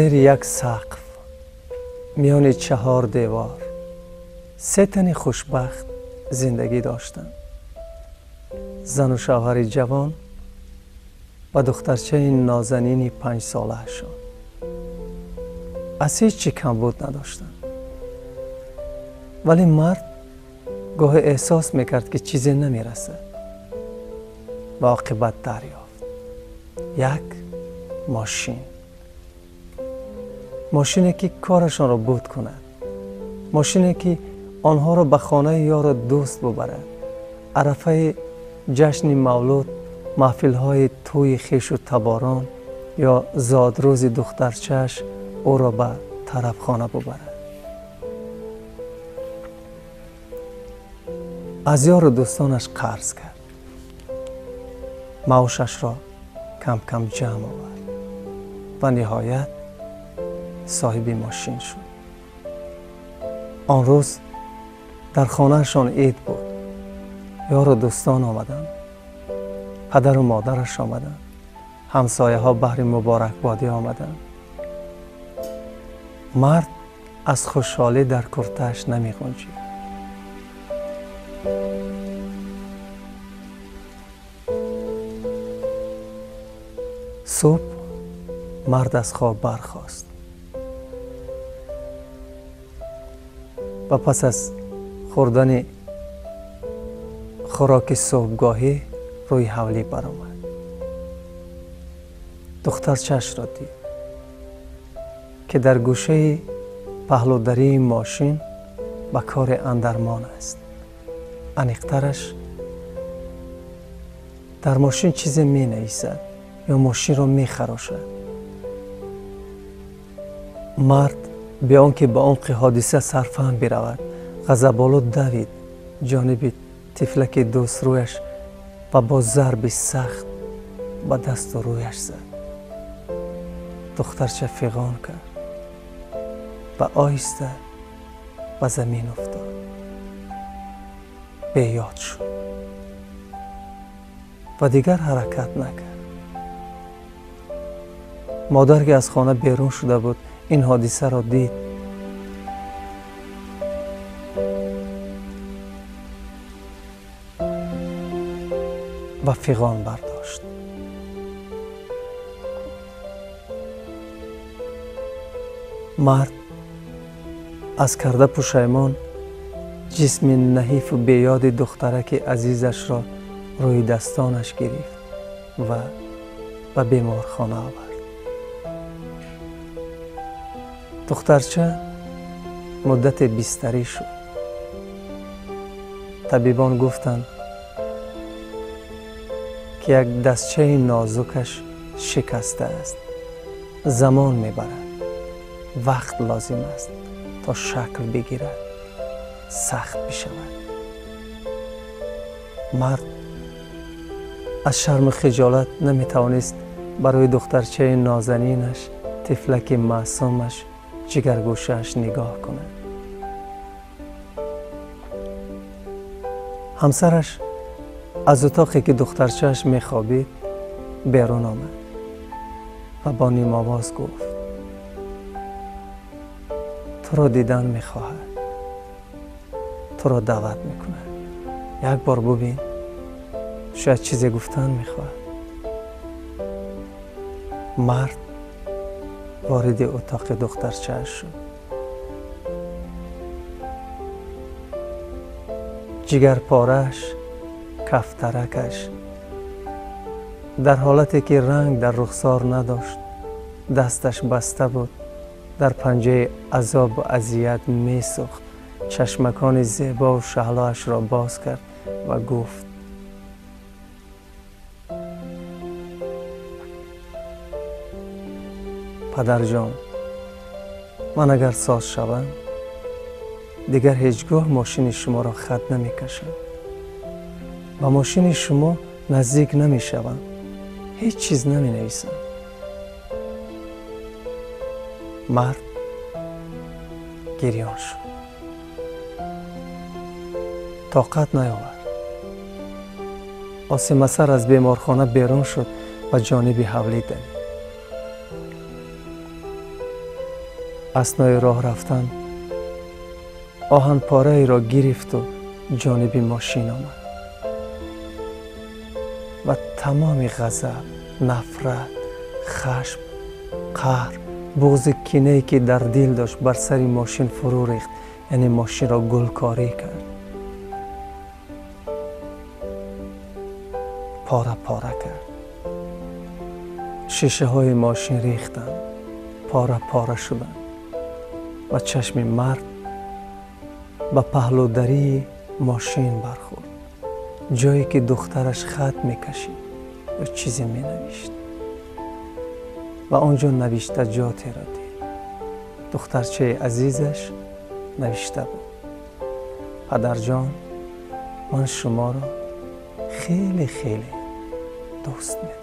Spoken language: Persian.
زیر یک سقف میان 4 دیوار 3 تن خوشبخت زندگی داشتند. زن و شوهر جوان و دخترچه نازنین 5 ساله‌شان. از هیچ چی کمبود نداشتند. ولی مرد گاه احساس میکرد که چیزی نمیرسه و عاقبت دریافت یک ماشینی که کارشان را بود کند، ماشینی که آنها را به خانه یار و دوست ببرد، عرفه جشن مولود، محفل‌های توی خویش و تباران یا زادروز دخترچه‌اش او را به طرف خانه ببرد. از یار و دوستانش قرض کرد، معاشش را کم کم جمع آورد و نهایت صاحب ماشین شد. آن روز در خانهشان عید بود. یار و دوستان آمدند، پدر و مادرش آمدند، همسایه ها بهر مبارکبادی آمدند. مرد از خوشحالی در کرته‌اش نمی غنجید. صبح مرد از خواب برخاست و پس از خوردن خوراک صبحگاهی روی حولی برآمد. دخترچه‌اش را دید که در گوشه پهلودری ماشین به کار اندرمان است. انیقترش در ماشین چیزی می نویسد یا ماشین را می خراشد. مرد به آنکه به عمق حادثه سرفهم برود غضب‌آلود دوید جانب طفلک دوست رویش و با ضرب سخت به دست و رویش زد. دخترچه فغان کرد و آهسته به زمین افتاد. بیاد شد و دیگر حرکت نکرد. مادر که از خانه بیرون شده بود این حادثه را دید. و فغان برداشت. مرد از کرده پشیمان جسم نحیف و بیاد دخترک عزیزش را روی دستانش گرفت و به بیمارخانه آورد. دخترچه مدت بستری شد. طبیبان گفتند که یک دستچه نازکش شکسته است. زمان میبرد. وقت لازم است تا شکل بگیرد، سخت بشود. مرد از شرم و خجالت نمیتوانست برای دخترچه نازنینش، طفلک معصومش، جگرگوشه‌اش نگاه کند. همسرش از اتاقی که دخترچه‌اش میخوابید بیرون آمد و با نیم آواز گفت تو را دیدن میخواهد، تو را دعوت میکند. یک بار ببین، شاید چیزی گفتن میخواهد. مرد وارد اتاق دخترچه‌اش شد. جگرپاره‌اش، کفترکش در حالتی که رنگ در رخسار نداشت، دستش بسته بود، در پنجه عذاب و اذیت می سوخت. چشمکان زیبا و شعله‌اش را باز کرد و گفت پدر جان، من اگر ساز شوم دیگر هیچگاه ماشین شما را خط نمی کشم و ماشین شما نزدیک نمی شوم. هیچ چیز نمی نویسم. مرد گریان شد. طاقت نیاورد. آسیمه سر از بیمارخانه بیرون شد و جانب حولی دوید. اثنای راه رفتن آهن پاره ای را گرفت و جانب ماشین آمد و تمام غضب، نفرت، خشم، قهر، بغض، کینه‌ای که در دل داشت بر سر ماشین فرو ریخت. یعنی ماشین را گلکاری کرد، پاره پاره کرد. شیشه های ماشین ریختند، پاره پاره شدند و چشم مرد به پهلودری ماشین برخورد، جایی که دخترش خط میکشید و چیزی مینوشت و آنجا نوشتجاتی را دید. دخترچه عزیزش نوشته بود: پدر جان، من شما را خیلی خیلی دوست می‌دارم.